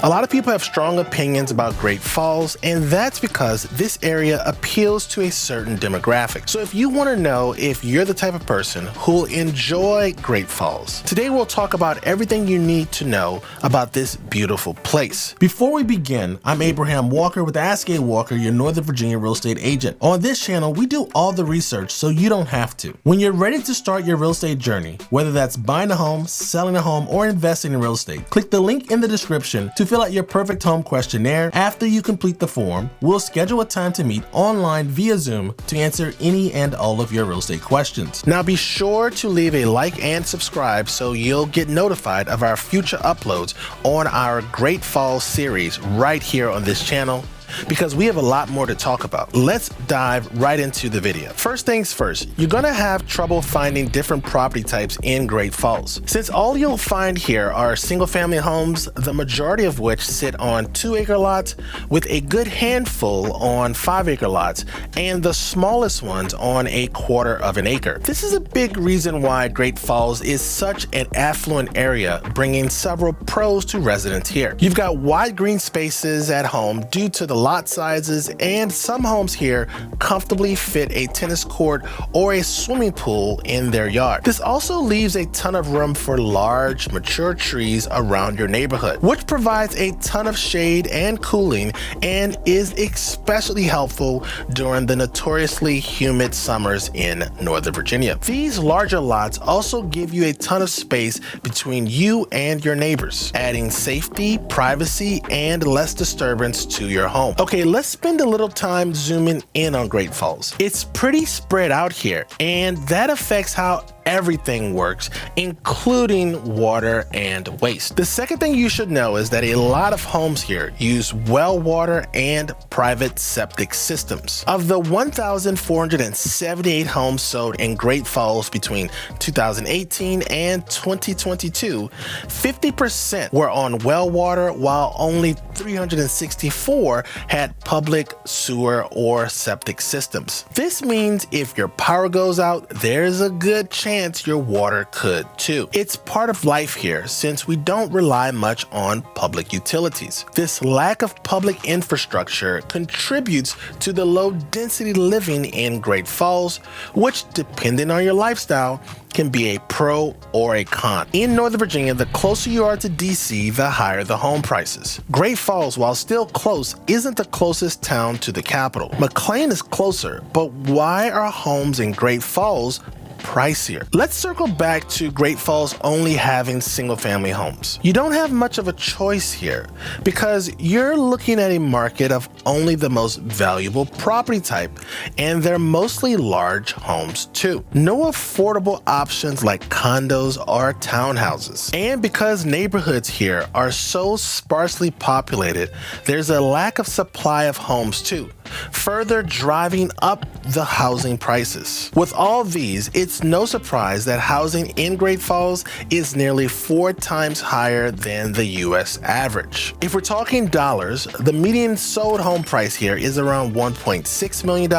A lot of people have strong opinions about Great Falls, and that's because this area appeals to a certain demographic. So if you want to know if you're the type of person who'll enjoy Great Falls, today we'll talk about everything you need to know about this beautiful place. Before we begin, I'm Abraham Walker with Ask A Walker, your Northern Virginia real estate agent. On this channel, we do all the research so you don't have to. When you're ready to start your real estate journey, whether that's buying a home, selling a home, or investing in real estate, click the link in the description to fill out your perfect home questionnaire. After you complete the form, we'll schedule a time to meet online via Zoom to answer any and all of your real estate questions. Now be sure to leave a like and subscribe so you'll get notified of our future uploads on our Great Falls series right here on this channel, because we have a lot more to talk about. Let's dive right into the video. First things first, you're gonna have trouble finding different property types in Great Falls. Since all you'll find here are single family homes, the majority of which sit on 2-acre lots, with a good handful on 5-acre lots, and the smallest ones on 1/4 of an acre. This is a big reason why Great Falls is such an affluent area, bringing several pros to residents here. You've got wide green spaces at home due to the lot sizes, and some homes here comfortably fit a tennis court or a swimming pool in their yard. This also leaves a ton of room for large, mature trees around your neighborhood, which provides a ton of shade and cooling and is especially helpful during the notoriously humid summers in Northern Virginia. These larger lots also give you a ton of space between you and your neighbors, adding safety, privacy, and less disturbance to your home. Okay, let's spend a little time zooming in on Great Falls. It's pretty spread out here, and that affects how everything works, including water and waste. The second thing you should know is that a lot of homes here use well water and private septic systems. Of the 1,478 homes sold in Great Falls between 2018 and 2022, 50% were on well water, while only 364 had public sewer or septic systems. This means if your power goes out, there's a good chance your water could too. It's part of life here since we don't rely much on public utilities. This lack of public infrastructure contributes to the low density living in Great Falls, which, depending on your lifestyle, can be a pro or a con. In Northern Virginia, the closer you are to DC, the higher the home prices. Great Falls, while still close, isn't the closest town to the capital. McLean is closer, but why are homes in Great Falls pricier? Let's circle back to Great Falls only having single family homes. You don't have much of a choice here because you're looking at a market of only the most valuable property type, and they're mostly large homes too. No affordable options like condos or townhouses. And because neighborhoods here are so sparsely populated, there's a lack of supply of homes too, further driving up the housing prices. With all these, it's no surprise that housing in Great Falls is nearly 4 times higher than the US average. If we're talking dollars, the median sold home price here is around $1.6 million,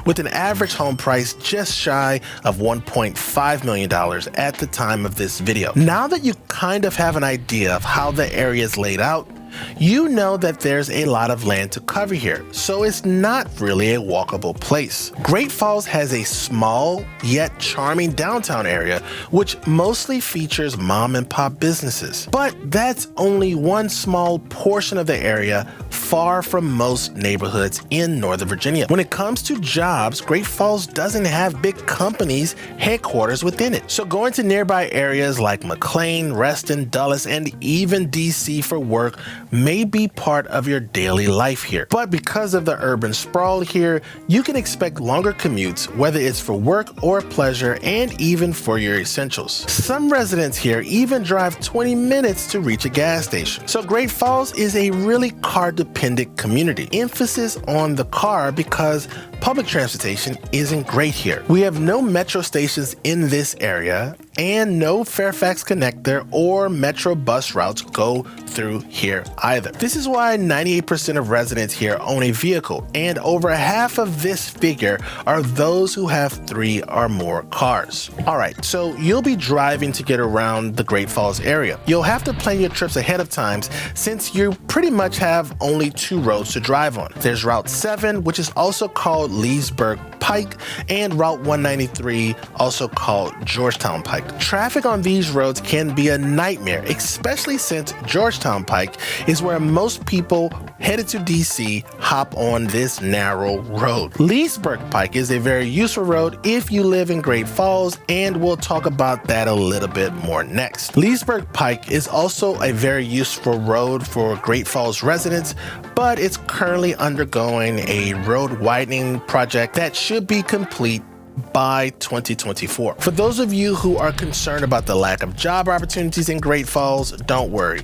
with an average home price just shy of $1.5 million at the time of this video. Now that you kind of have an idea of how the area is laid out, you know that there's a lot of land to cover here, so it's not really a walkable place. Great Falls has a small yet charming downtown area, which mostly features mom and pop businesses. But that's only one small portion of the area, far from most neighborhoods in Northern Virginia. When it comes to jobs, Great Falls doesn't have big companies headquarters within it. So going to nearby areas like McLean, Reston, Dulles, and even DC for work may be part of your daily life here. But because of the urban sprawl here, you can expect longer commutes, whether it's for work or pleasure, and even for your essentials. Some residents here even drive 20 minutes to reach a gas station. So Great Falls is a really car-dependent community. Emphasis on the car because public transportation isn't great here. We have no metro stations in this area, and no Fairfax connector or metro bus routes go through here either. This is why 98% of residents here own a vehicle, and over half of this figure are those who have 3 or more cars. Alright, so you'll be driving to get around the Great Falls area. You'll have to plan your trips ahead of time since you pretty much have only 2 roads to drive on. There's Route 7, which is also called Leesburg Pike, and Route 193, also called Georgetown Pike. Traffic on these roads can be a nightmare, especially since Georgetown Pike is where most people headed to DC hop on this narrow road. Leesburg Pike is a very useful road if you live in Great Falls, and we'll talk about that a little bit more next. Leesburg Pike is also a very useful road for Great Falls residents, but it's currently undergoing a road widening project that should be complete by 2024. For those of you who are concerned about the lack of job opportunities in Great Falls, don't worry.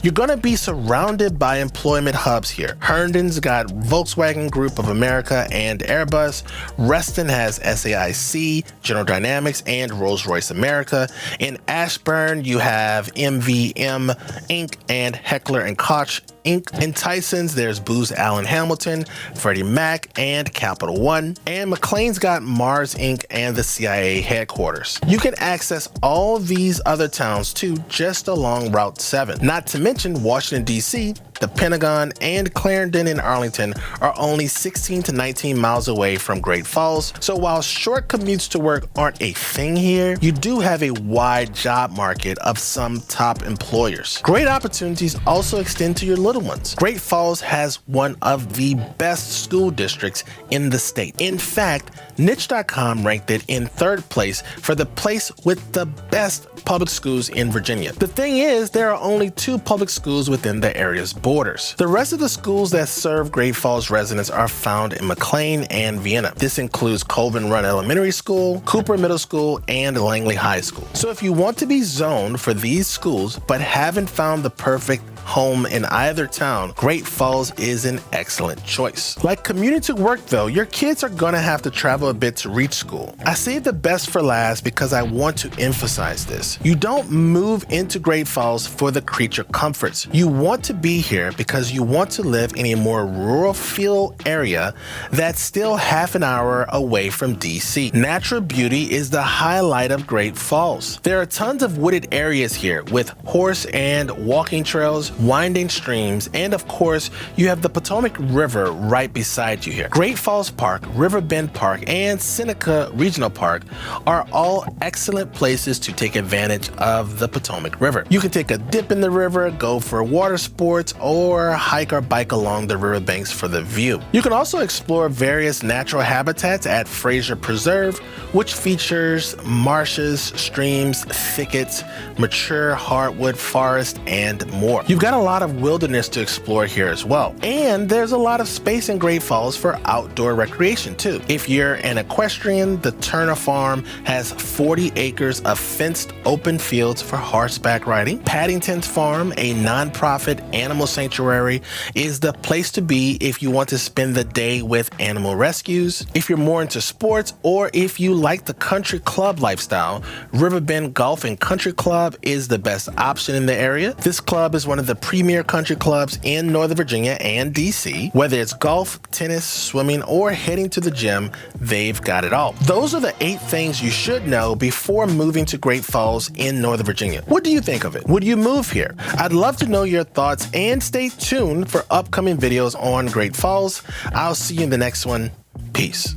You're going to be surrounded by employment hubs here. Herndon's got Volkswagen Group of America and Airbus. Reston has SAIC, General Dynamics, and Rolls-Royce America. In Ashburn, you have MVM Inc. and Heckler & Koch Inc. In Tyson's, there's Booz Allen Hamilton, Freddie Mac, and Capital One. And McLean's got Mars Inc. and the CIA headquarters. You can access all these other towns too just along Route 7. Not to mention Washington, D.C., the Pentagon, and Clarendon and Arlington are only 16 to 19 miles away from Great Falls. So while short commutes to work aren't a thing here, you do have a wide job market of some top employers. Great opportunities also extend to your little ones. Great Falls has one of the best school districts in the state. In fact, Niche.com ranked it in 3rd place for the place with the best public schools in Virginia. The thing is, there are only 2 public schools within the area's borders. The rest of the schools that serve Great Falls residents are found in McLean and Vienna. This includes Colvin Run Elementary School, Cooper Middle School, and Langley High School. So if you want to be zoned for these schools but haven't found the perfect home in either town, Great Falls is an excellent choice. Like commuting to work though, your kids are gonna have to travel a bit to reach school. I saved the best for last because I want to emphasize this. You don't move into Great Falls for the creature comforts. You want to be here because you want to live in a more rural feel area that's still half an hour away from DC. Natural beauty is the highlight of Great Falls. There are tons of wooded areas here with horse and walking trails, winding streams, and of course, you have the Potomac River right beside you here. Great Falls Park, Riverbend Park, and Seneca Regional Park are all excellent places to take advantage of the Potomac River. You can take a dip in the river, go for water sports, or hike or bike along the riverbanks for the view. You can also explore various natural habitats at Fraser Preserve, which features marshes, streams, thickets, mature hardwood forest, and more. You've got a lot of wilderness to explore here as well. And there's a lot of space in Great Falls for outdoor recreation too. If you're an equestrian, the Turner Farm has 40 acres of fenced open fields for horseback riding. Paddington's Farm, a nonprofit animal sanctuary, is the place to be if you want to spend the day with animal rescues. If you're more into sports, or if you like the country club lifestyle, Riverbend Golf and Country Club is the best option in the area. This club is one of the premier country clubs in Northern Virginia and DC. Whether it's golf, tennis, swimming, or heading to the gym, they've got it all. Those are the 8 things you should know before moving to Great Falls in Northern Virginia. What do you think of it? Would you move here? I'd love to know your thoughts, and stay tuned for upcoming videos on Great Falls. I'll see you in the next one. Peace.